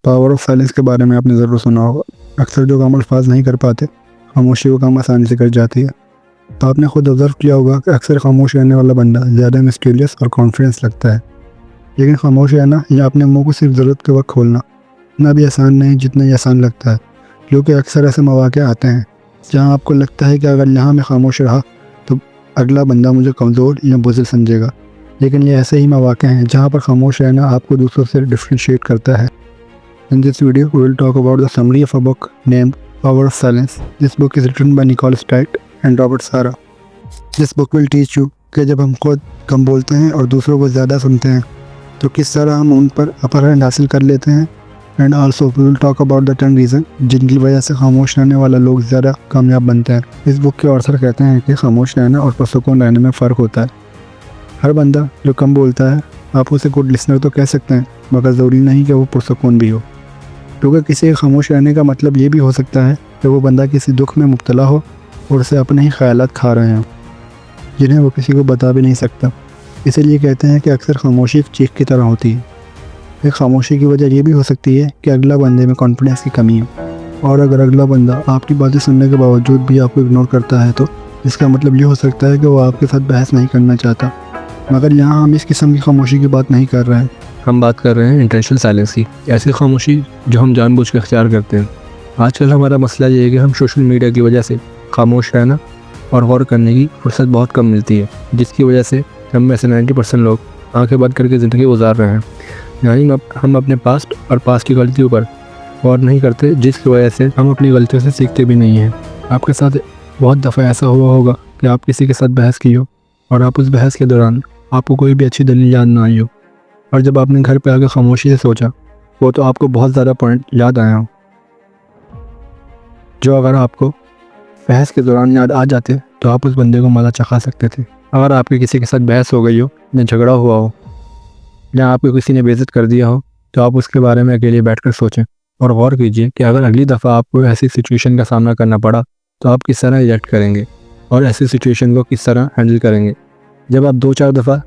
Power of silence के बारे में आपने ज़रूर सुना होगा। अक्सर जो काम अल्फाज नहीं कर पाते, खामोशी वो काम आसानी से कर जाती है। तो आपने खुद ऑब्ज़र्व किया होगा कि अक्सर खामोश रहने वाला बंदा ज़्यादा मिस्टीरियस और कॉन्फिडेंस लगता है। लेकिन खामोश रहना या अपने मुंह को सिर्फ ज़रूरत के वक्त खोलना इतना भी आसान नहीं जितना ये आसान लगता है, क्योंकि अक्सर ऐसे मौके आते हैं जहाँ आपको लगता है कि अगर यहाँ मैं खामोश रहा तो अगला बंदा मुझे कमज़ोर या बुज़दिल समझेगा। लेकिन ये ऐसे ही मौके हैं जहाँ पर खामोश रहना आपको दूसरों से डिफ्रेंशिएट करता है। In this video, we will talk about the summary of a book named Power of Silence. This book is written by Nicole Stight and Robert Sara. This book will teach you कि जब हम खुद कम बोलते हैं और दूसरों को ज़्यादा सुनते हैं तो किस तरह हम उन पर अपर हैंड हासिल कर लेते हैं। And also we will talk about the 10 reason जिनकी वजह से खामोश रहने वाला लोग ज़्यादा कामयाब बनते हैं। इस बुक के ऑथर कहते हैं कि खामोश रहना और पुरसुकून रहने में फ़र्क होता है। हर बंदा जो कम बोलता है आप उसे गुड लिसनर तो कह सकते हैं, मगर ज़रूरी नहीं कि वो पुरसुकून भी हो, क्योंकि किसी के खामोश रहने का मतलब ये भी हो सकता है कि वो बंदा किसी दुख में मुब्तला हो और उसे अपने ही ख्यालात खा रहे हैं जिन्हें वो किसी को बता भी नहीं सकता। इसीलिए कहते हैं कि अक्सर खामोशी एक चीख की तरह होती है। एक खामोशी की वजह ये भी हो सकती है कि अगला बंदे में कॉन्फिडेंस की कमी है, और अगर अगला बंदा आपकी बातें सुनने के बावजूद भी आपको इग्नोर करता है तो इसका मतलब ये हो सकता है कि वो आपके साथ बहस नहीं करना चाहता। मगर यहाँ हम इस किस्म की खामोशी की बात नहीं कर रहे हैं, हम बात कर रहे हैं इंटेंशनल साइलेंस की, ऐसी खामोशी जो हम जानबूझ कर इख्तियार करते हैं। आजकल हमारा मसला ये है कि हम सोशल मीडिया की वजह से खामोश रहना और गौर करने की फुर्सत बहुत कम मिलती है, जिसकी वजह से हम में से 90% लोग आंखें बंद करके ज़िंदगी गुजार रहे हैं। यानी हम अपने पास्ट और पास्ट की गलतियों पर गौर नहीं करते, जिसकी वजह से हम अपनी गलतियों से सीखते भी नहीं हैं। आपके साथ बहुत दफ़ा ऐसा हुआ होगा कि आप किसी के साथ बहस की हो और आप उस बहस के दौरान आपको कोई भी अच्छी दलील याद ना आई हो, और जब आपने घर पे आकर खामोशी से सोचा वो तो आपको बहुत ज़्यादा पॉइंट याद आया हो जो अगर आपको बहस के दौरान याद आ जाते तो आप उस बंदे को मज़ा चखा सकते थे। अगर आपके किसी के साथ बहस हो गई हो या झगड़ा हुआ हो या आपको किसी ने बेइज्जत कर दिया हो तो आप उसके बारे में अकेले बैठकर सोचें और गौर कीजिए कि अगर अगली दफ़ा आपको ऐसी सिचुएशन का सामना करना पड़ा तो आप किस तरह रिएक्ट करेंगे और ऐसी सिचुएशन को किस तरह हैंडल करेंगे। जब आप 2-4 दफ़ा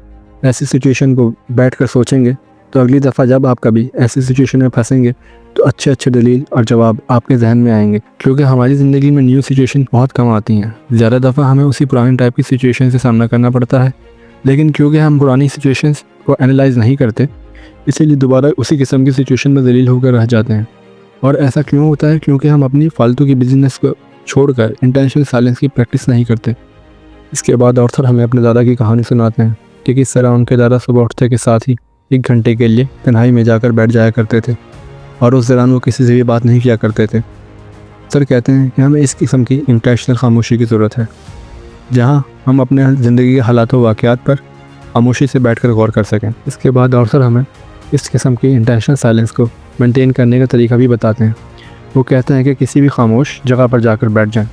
ऐसी सिचुएशन को बैठकर सोचेंगे तो अगली दफ़ा जब आप कभी ऐसी सिचुएशन में फंसेंगे तो अच्छे अच्छे दलील और जवाब आपके जहन में आएंगे, क्योंकि हमारी ज़िंदगी में न्यू सिचुएशन बहुत कम आती हैं। ज़्यादा दफ़ा हमें उसी पुरानी टाइप की सिचुएशन से सामना करना पड़ता है, लेकिन क्योंकि हम पुरानी सिचुएशंस को एनालाइज नहीं करते इसीलिए दोबारा उसी किस्म की सिचुएशन में दलील होकर रह जाते हैं। और ऐसा क्यों होता है? क्योंकि हम अपनी फालतू की बिजनेस को छोड़कर इंटेंशनल साइलेंस की प्रैक्टिस नहीं करते। इसके बाद ऑथर हमें अपने दादा की कहानी सुनाते हैं कि किस तरह उनके दादा सुबह उठते के साथ ही 1 घंटे के लिए तन्हाई में जाकर बैठ जाया करते थे और उस दौरान वो किसी से भी बात नहीं किया करते थे। सर कहते हैं कि हमें इस किस्म की इंटेंशनल खामोशी की ज़रूरत है, जहाँ हम अपने ज़िंदगी के हालात व वाक़यात पर खामोशी से बैठकर गौर कर सकें। इसके बाद ऑथर हमें इस किस्म की इंटेंशनल साइलेंस को मेंटेन करने का तरीका भी बताते हैं। वो कहते हैं कि किसी भी खामोश जगह पर जाकर बैठ जाएं,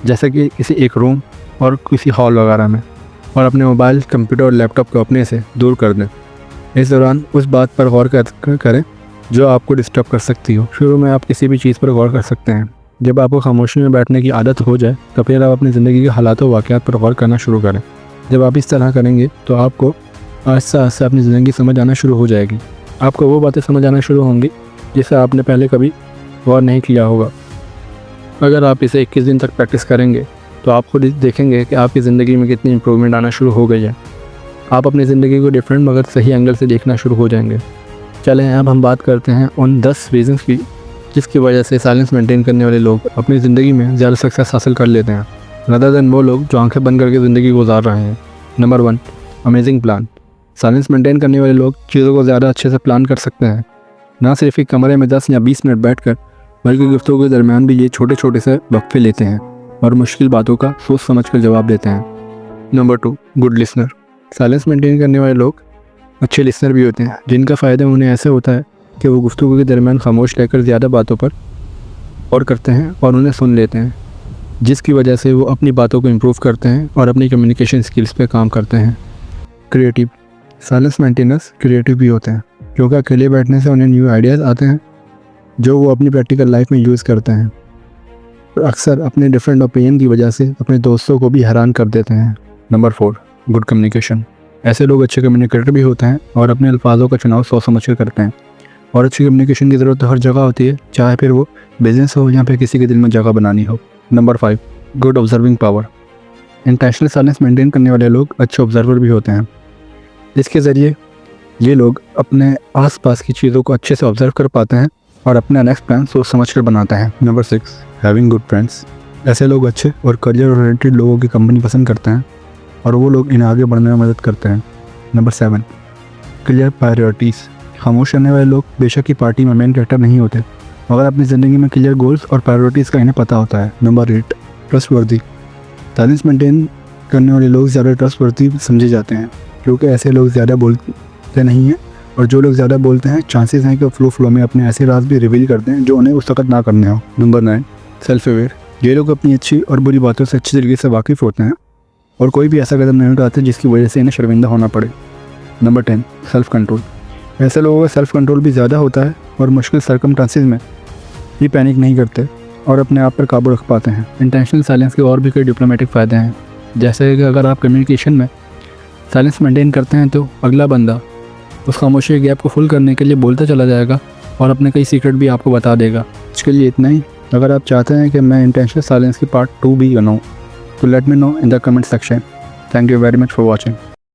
जैसे कि किसी एक रूम और किसी हॉल वगैरह में, और अपने मोबाइल, कंप्यूटर और लैपटॉप को अपने से दूर कर दें। इस दौरान उस बात पर गौर करें जो आपको डिस्टर्ब कर सकती हो। शुरू में आप किसी भी चीज़ पर गौर कर सकते हैं। जब आपको खामोशी में बैठने की आदत हो जाए तो फिर आप अपनी ज़िंदगी के हालात व वाक़यात पर गौर करना शुरू करें। जब आप इस तरह करेंगे तो आपको आहिस्ता आहिस्ता अपनी ज़िंदगी समझ आना शुरू हो जाएगी। आपको वो बातें समझ आना शुरू होंगी जिसे आपने पहले कभी गौर नहीं किया होगा। अगर आप इसे 21 दिन तक प्रैक्टिस करेंगे तो आप खुद देखेंगे कि आपकी ज़िंदगी में कितनी इंप्रूवमेंट आना शुरू हो गई है। आप अपनी ज़िंदगी को डिफरेंट मगर सही एंगल से देखना शुरू हो जाएंगे। चलें अब हम बात करते हैं उन 10 रीज़न्स की जिसकी वजह से साइलेंस मेंटेन करने वाले लोग अपनी ज़िंदगी में ज़्यादा सक्सेस हासिल कर लेते हैं रदर देन वो लोग जो आंखें बंद करके ज़िंदगी गुजार रहे हैं। Number 1, amazing plan. Silence maintain करने वाले लोग चीज़ों को ज़्यादा अच्छे से प्लान कर सकते हैं। ना सिर्फ एक कमरे में 10 या 20 मिनट बैठकर, बल्कि गुफ्तगू के दरमियान भी ये छोटे छोटे से वक्फे लेते हैं और मुश्किल बातों का सोच समझ कर जवाब देते हैं। Number 2, good listener. Silence maintain करने वाले लोग अच्छे लिसनर भी होते हैं, जिनका फ़ायदा उन्हें ऐसे होता है कि वो गुफ्तगू के दरमियान खामोश रहकर ज़्यादा बातों पर गौर करते हैं और उन्हें सुन लेते हैं, जिसकी वजह से वो अपनी बातों को इम्प्रूव करते हैं और अपनी कम्युनिकेशन स्किल्स पे काम करते हैं। क्रिएटिव। साइलेंस मेंटेनर्स क्रिएटिव भी होते हैं, क्योंकि अकेले बैठने से उन्हें न्यू आइडियाज़ आते हैं जो वो अपनी प्रैक्टिकल लाइफ में यूज़ करते हैं और अक्सर अपने डिफरेंट ओपिनियन की वजह से अपने दोस्तों को भी हैरान कर देते हैं। Number 4, good communication. ऐसे लोग अच्छे कम्युनिकेटर भी होते हैं और अपने अल्फाजों का चुनाव सोच समझ कर करते हैं। और अच्छी कम्युनिकेशन की ज़रूरत हर जगह होती है, चाहे फिर वो बिजनेस हो या फिर किसी के दिल में जगह बनानी हो। Number 5, good observing power. Intentional silence maintain करने वाले लोग अच्छे ऑब्जर्वर भी होते हैं। इसके ज़रिए ये लोग अपने आसपास की चीज़ों को अच्छे से ऑब्जर्व कर पाते हैं और अपना नेक्स्ट प्लान सोच समझ कर बनाते हैं। Number 6, having good friends. ऐसे लोग अच्छे और करियर ओरिएंटेड लोगों की कंपनी पसंद करते हैं और वो लोग इन्हें आगे बढ़ने में मदद करते हैं। Number 7, clear priorities. खामोश रहने वाले लोग बेशक ही पार्टी में मेन कैरेक्टर नहीं होते, मगर अपनी ज़िंदगी में क्लियर गोल्स और प्रायोरिटीज़ का इन्हें पता होता है। Number 8, trustworthy. साइलेंस मेंटेन करने वाले लोग ज़्यादा ट्रस्टवर्दी समझे जाते हैं क्योंकि ऐसे लोग ज़्यादा बोलते नहीं हैं, और जो लोग ज़्यादा बोलते हैं चांसेस हैं कि फ्लो में अपने ऐसे राज भी रिवील करते हैं जो उन्हें उस वक्त ना करने हो। Number 9, self aware. ये लोग अपनी अच्छी और बुरी बातों से अच्छी तरीके से वाकिफ़ होते हैं और कोई भी ऐसा कदम नहीं उठाते जिसकी वजह से इन्हें शर्मिंदा होना पड़े। Number 10, self control. ऐसे लोगों का सेल्फ कंट्रोल भी ज़्यादा होता है और मुश्किल सर्कमस्टांसेस में ये पैनिक नहीं करते और अपने आप पर काबू रख पाते हैं। इंटेंशनल साइलेंस के और भी कई डिप्लोमेटिक फ़ायदे हैं, जैसे कि अगर आप कम्युनिकेशन में साइलेंस मेंटेन करते हैं तो अगला बंदा उस खामोशी के गैप को फुल करने के लिए बोलता चला जाएगा और अपने कई सीक्रेट भी आपको बता देगा। इसके लिए इतना ही। अगर आप चाहते हैं कि मैं इंटेंशनल साइलेंस की पार्ट 2 भी बनाऊँ तो let me know in the comment section. Thank you very much for watching.